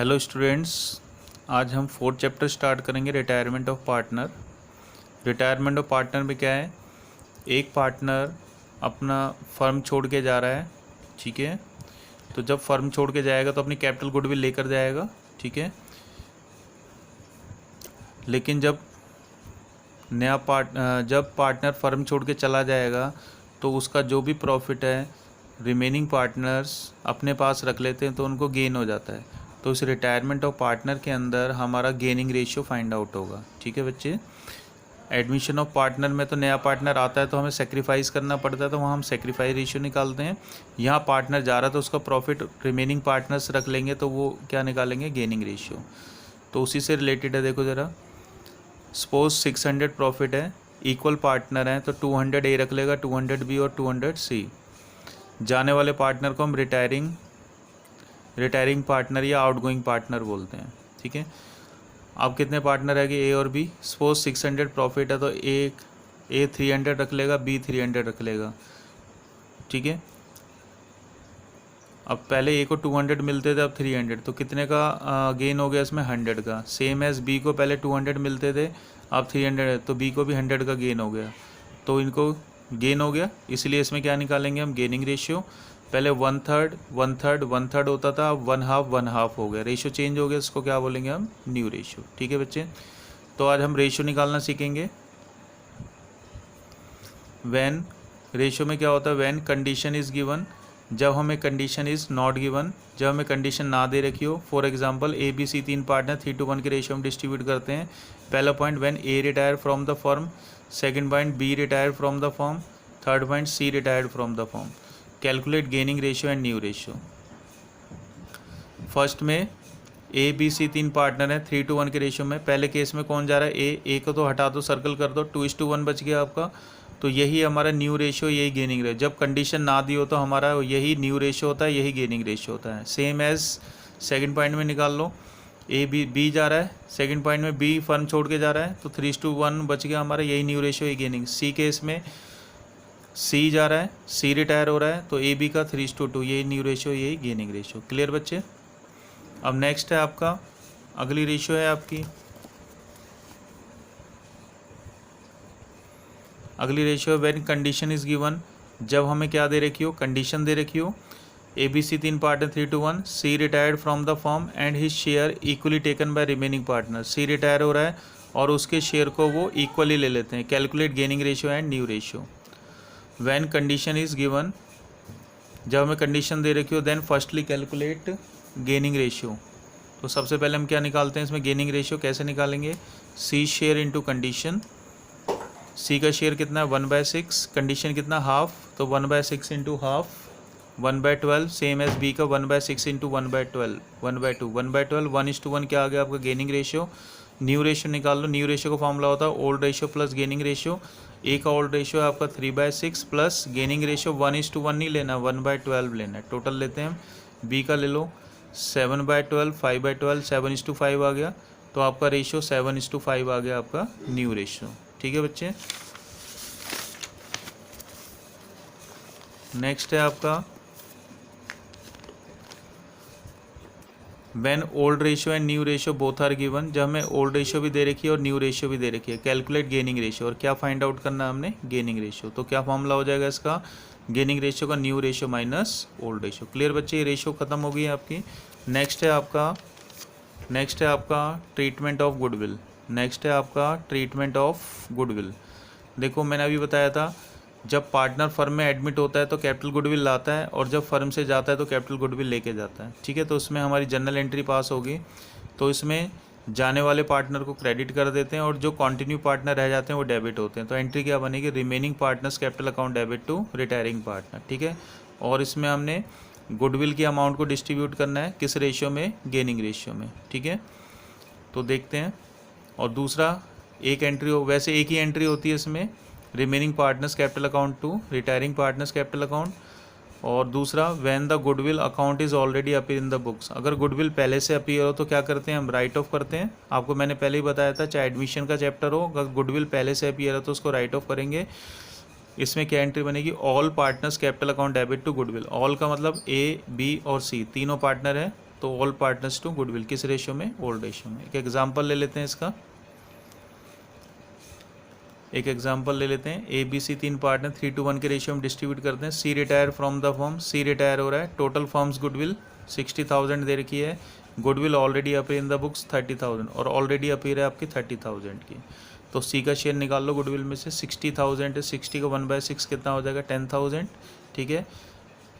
Hello students, आज हम fourth chapter start करेंगे retirement of partner. Retirement of partner में क्या है, एक पार्टनर अपना फर्म छोड़ के जा रहा है, ठीक है। तो जब फर्म छोड़ के जाएगा तो अपनी कैपिटल गुडविल लेकर जाएगा, ठीक है। लेकिन जब पार्टनर फर्म छोड़ के चला जाएगा तो उसका जो भी प्रॉफिट है रिमेनिंग पार्टनर्स अपने पास रख लेते हैं, तो उनको गेन हो जाता है। तो इस रिटायरमेंट ऑफ पार्टनर के अंदर हमारा गेनिंग रेशियो फाइंड आउट होगा, ठीक है बच्चे। एडमिशन ऑफ पार्टनर में तो नया पार्टनर आता है तो हमें सेक्रीफाइस करना पड़ता है, तो वहाँ हम सेक्रीफाइस रेशियो निकालते हैं। यहाँ पार्टनर जा रहा है तो उसका प्रॉफिट रिमेनिंग पार्टनर्स रख लेंगे, तो वो क्या निकालेंगे, गेनिंग रेशियो। तो उसी से रिलेटेड है, देखो ज़रा। सपोज 600 प्रॉफिट है, इक्वल पार्टनर हैं, तो 200 ए रख लेगा, 200 बी और 200 सी। जाने वाले पार्टनर को हम रिटायरिंग पार्टनर या आउटगोइंग पार्टनर बोलते हैं, ठीक है। अब कितने पार्टनर है कि ए और बी। सपोज 600 प्रॉफिट है तो ए 300 रख लेगा, बी 300 रख लेगा, ठीक है। अब पहले ए को 200 मिलते थे, अब 300, तो कितने का गेन हो गया इसमें, 100 का। सेम एज बी को पहले 200 मिलते थे, अब 300 है, तो बी को भी 100 का गेन हो गया, तो इनको गेन हो गया। इसलिए इसमें क्या निकालेंगे हम, गेनिंग रेशियो। पहले 1/3 1/3 1/3 होता था, अब 1/2 1/2 हो गया, रेशियो चेंज हो गया, इसको क्या बोलेंगे हम, न्यू रेशियो, ठीक है बच्चे। तो आज हम रेशियो निकालना सीखेंगे। व्हेन रेशियो में क्या होता है, व्हेन कंडीशन इज़ गिवन, जब हमें कंडीशन इज़ नॉट गिवन, जब हमें कंडीशन ना दे रखी हो। For example A B C 3 partner 3:1 के रेशियो में डिस्ट्रीब्यूट करते हैं। पहला point, when A retire from the firm. Second point, B retire from the firm. Third point, C retired from the firm. Calculate gaining ratio and new ratio. First में A B C 3 partner हैं 3:1 के ratio में। पहले case में कौन जा रहा है, ए को तो हटा दो, सर्कल कर दो, 2:1 बच गया आपका। तो यही हमारा न्यू रेशियो, यही गेनिंग रेशियो। जब कंडीशन ना दी हो तो हमारा यही न्यू रेशियो होता है, यही गेनिंग रेशियो होता है। सेम एज सेकंड पॉइंट में निकाल लो, ए बी जा रहा है, सेकंड पॉइंट में बी फर्म छोड़ के जा रहा है, तो 3:1 बच गया हमारा, यही न्यू रेशियो, यही गेनिंग। सी केस में सी जा रहा है, सी रिटायर हो रहा है, तो ए बी का 3:2, यही न्यू रेशियो, यही गेनिंग रेशियो। क्लियर बच्चे। अब नेक्स्ट है आपका, अगली रेशियो है आपकी, अगली रेशियो है व्हेन कंडीशन इज गिवन, जब हमें क्या दे रखी हो, कंडीशन दे रखी हो। A B C 3 partner 3:1, C retired from the firm and his share equally taken by remaining partner. C retire हो रहा है और उसके शेयर को वो इक्वली ले लेते हैं। Calculate gaining ratio and new ratio. When condition is given, जब हमें कंडीशन दे रखी हो, then firstly calculate gaining ratio. तो सबसे पहले हम क्या निकालते हैं इसमें, गेनिंग रेशियो कैसे निकालेंगे, सी शेयर इंटू कंडीशन। सी का शेयर कितना है, 1/6, कंडीशन कितना, हाफ, तो 1/6 into half 1/12। Same as B का 1/6 इंटू 1/12 1/2 1/12 1:1 क्या आ गया आपका, गेनिंग रेशियो। न्यू रेशियो निकाल लो। न्यू रेशियो का फॉर्मूला होता है old ratio plus gaining ratio. A का ओल्ड रेशियो है आपका 3/6 प्लस गेनिंग रेशियो 1:1 नहीं लेना, 1/12 लेना है। टोटल लेते हैं, बी का ले लो 7/12 5/12 7:5 आ गया, तो आपका रेशियो 7:5 आ गया आपका न्यू रेशियो, ठीक है बच्चे। नेक्स्ट है आपका when old ratio and new ratio both are given, जब हमें ओल्ड रेशियो भी दे रखी है और न्यू रेशियो भी दे रखी है। कैलकुलेट गेनिंग रेशियो, और क्या फाइंड आउट करना है हमने, गेनिंग रेशियो। तो क्या फॉर्मूला हो जाएगा इसका, गेनिंग रेशियो का new ratio minus old ratio. Clear बच्चे, ये रेशियो खत्म हो गई है आपकी। नेक्स्ट है आपका ट्रीटमेंट ऑफ गुडविल। नेक्स्ट है आपका ट्रीटमेंट ऑफ गुडविल। देखो मैंने अभी बताया था, जब पार्टनर फर्म में एडमिट होता है तो कैपिटल गुडविल लाता है, और जब फर्म से जाता है तो कैपिटल गुडविल लेके जाता है, ठीक है। तो उसमें हमारी जनरल एंट्री पास होगी, तो इसमें जाने वाले पार्टनर को क्रेडिट कर देते हैं और जो कंटिन्यू पार्टनर रह जाते हैं वो डेबिट होते हैं। तो एंट्री क्या बनेगी, remaining partners capital account debit to retiring partner, ठीक है। और इसमें हमने गुडविल की अमाउंट को डिस्ट्रीब्यूट करना है, किस रेशियो में, गेनिंग रेशियो में, ठीक है। तो देखते हैं। और दूसरा एक एंट्री हो, वैसे एक ही एंट्री होती है इसमें, remaining partners capital account to retiring partners capital account. और दूसरा, when the goodwill account is already appear in the books, अगर गुडविल पहले से अपीयर हो तो क्या करते हैं हम, राइट ऑफ करते हैं। आपको मैंने पहले ही बताया था, चाहे एडमिशन का चैप्टर हो, अगर गुडविल पहले से अपीयर है तो उसको राइट ऑफ करेंगे। इसमें क्या एंट्री बनेगी, all partners capital account debit to goodwill. All का मतलब ए बी और सी तीनों पार्टनर है, तो ऑल पार्टनर्स टू गुडविल किस रेशियो में, ओल्ड रेशियो में। एक एग्जांपल ले लेते हैं इसका, एक एग्जांपल ले लेते हैं। ए बी सी 3 पार्टनर 3:1 के रेशियो में डिस्ट्रीब्यूट करते हैं। C retire from the firm, C retire हो रहा है। टोटल फर्म्स गुडविल 60,000 दे रखी है। Goodwill already appear in the books 30,000 और ऑलरेडी अपीयर है आपकी 30,000 की। तो सी का शेयर निकाल लो गुडविल में से। 60,000 है, 60 का 1/6 कितना हो जाएगा, 10,000। ठीक है,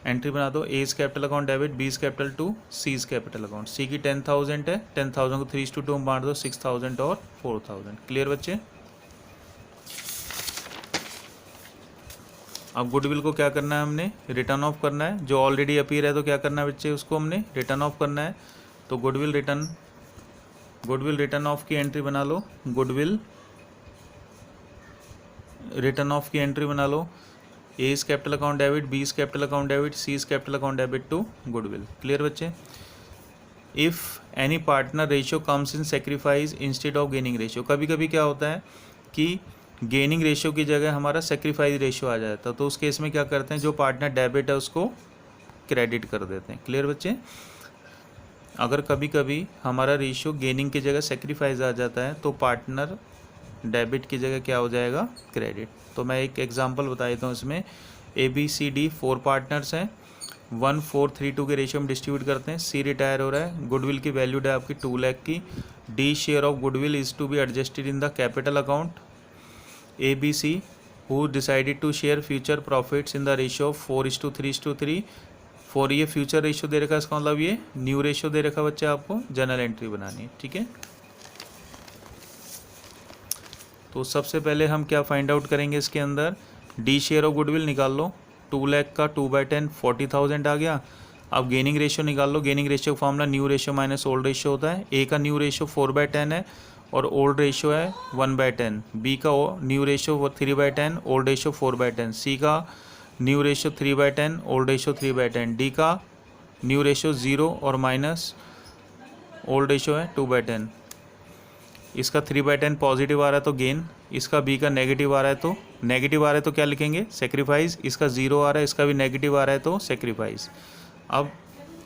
एंट्री बना दो। A is capital account debit, B is capital to, C is capital account. C की 10,000 है, 10,000 को 3:2 में बांट दो, 6,000 और 4,000। क्लियर बच्चे। अब गुडविल को क्या करना है, हमने रिटर्न ऑफ करना है। जो ऑलरेडी अपीयर है तो क्या करना है बच्चे, उसको हमने रिटर्न ऑफ करना है। तो गुडविल रिटर्न ऑफ की एंट्री बना लो। गुडविल रिटर्न ऑफ की एंट्री बना लो। A is capital account debit, B is capital account debit, C is capital account debit to goodwill. Clear बच्चे। If any partner ratio comes in sacrifice instead of gaining ratio, कभी कभी क्या होता है कि गेनिंग रेशियो की जगह हमारा सेक्रीफाइस रेशियो आ जाता है। तो उस केस में क्या करते हैं, जो पार्टनर डेबिट है उसको क्रेडिट कर देते हैं। क्लियर बच्चे। अगर कभी कभी हमारा रेशियो गेनिंग की जगह सेक्रीफाइस आ जाता है तो पार्टनर डेबिट की जगह क्या हो जाएगा, क्रेडिट। तो मैं एक एग्जांपल बता देता हूँ इसमें। A B C D 4 partners हैं, 1:4:3:2 के रेशियो में डिस्ट्रीब्यूट करते हैं। सी रिटायर हो रहा है। गुडविल की वैल्यू है आपकी 2 लाख की। D share of goodwill is to be adjusted in the capital account. A B C who decided to share future profits in the ratio of 4:3:3। 4 ये फ्यूचर रेशियो दे रखा है, इसका मतलब ये न्यू रेशियो दे रखा है बच्चे, आपको जनरल एंट्री बनानी है। ठीक है, तो सबसे पहले हम क्या फाइंड आउट करेंगे इसके अंदर, डी शेयर ऑफ गुडविल निकाल लो। 2 लाख का 2/10 40,000 आ गया। अब गेनिंग रेशियो निकाल लो। Gaining ratio formula new ratio minus old ratio होता है। ए का न्यू रेशियो 4/10 है और ओल्ड रेशियो है 1/10। बी का न्यू रेशियो 3/10, ओल्ड रेशियो 4/10। सी का new ratio 3/10, old ratio 3/10। D का न्यू रेशियो 0 और माइनस ओल्ड रेशियो है 2/10। इसका 3/10 पॉजिटिव आ रहा है तो गेन, इसका बी का नेगेटिव आ रहा है तो नेगेटिव आ रहा है तो क्या लिखेंगे, सेक्रीफाइस। इसका 0 आ रहा है, इसका भी नेगेटिव आ रहा है तो सेक्रीफाइस। अब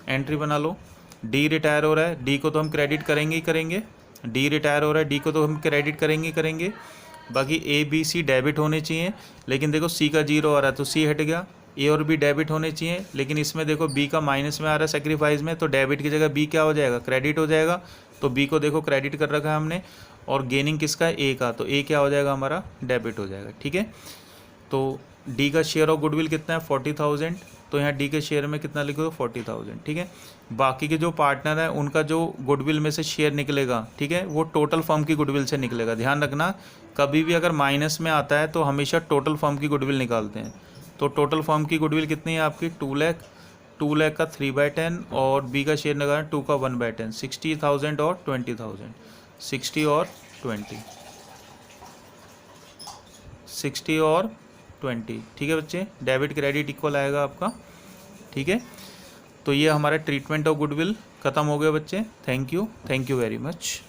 एंट्री बना लो। डी रिटायर हो रहा है, डी को तो हम क्रेडिट करेंगे ही करेंगे। डी रिटायर हो रहा है, डी को तो हम क्रेडिट करेंगे ही करेंगे। बाकी ए बी सी डेबिट होने चाहिए, लेकिन देखो सी का 0 आ रहा है तो सी हट गया। ए और बी डेबिट होने चाहिए, लेकिन इसमें देखो बी का माइनस में आ रहा है सेक्रीफाइस में, तो डेबिट की जगह बी क्या हो जाएगा, क्रेडिट हो जाएगा। तो बी को देखो क्रेडिट कर रखा है हमने, और गेनिंग किसका है, ए का, तो ए क्या हो जाएगा हमारा, डेबिट हो जाएगा। ठीक है, तो डी का शेयर ऑफ गुडविल कितना है 40,000, तो यहाँ डी के शेयर में कितना लिखो 40,000। ठीक है, बाकी के जो पार्टनर है उनका जो गुडविल में से शेयर निकलेगा, ठीक है, वो टोटल फर्म की गुडविल से निकलेगा। ध्यान रखना, कभी भी अगर माइनस में आता है तो हमेशा टोटल फर्म की गुडविल निकालते हैं। तो टोटल फर्म की गुडविल कितनी है आपकी 2 लाख का 3/10 और बी का शेयर लगा 2 का 1/10, 60,000 और 20,000, 60 और 20, 60 और 20। ठीक है बच्चे, डेबिट क्रेडिट इक्वल आएगा आपका। ठीक है, तो ये हमारा ट्रीटमेंट ऑफ गुडविल खत्म हो गया बच्चे। Thank you very much.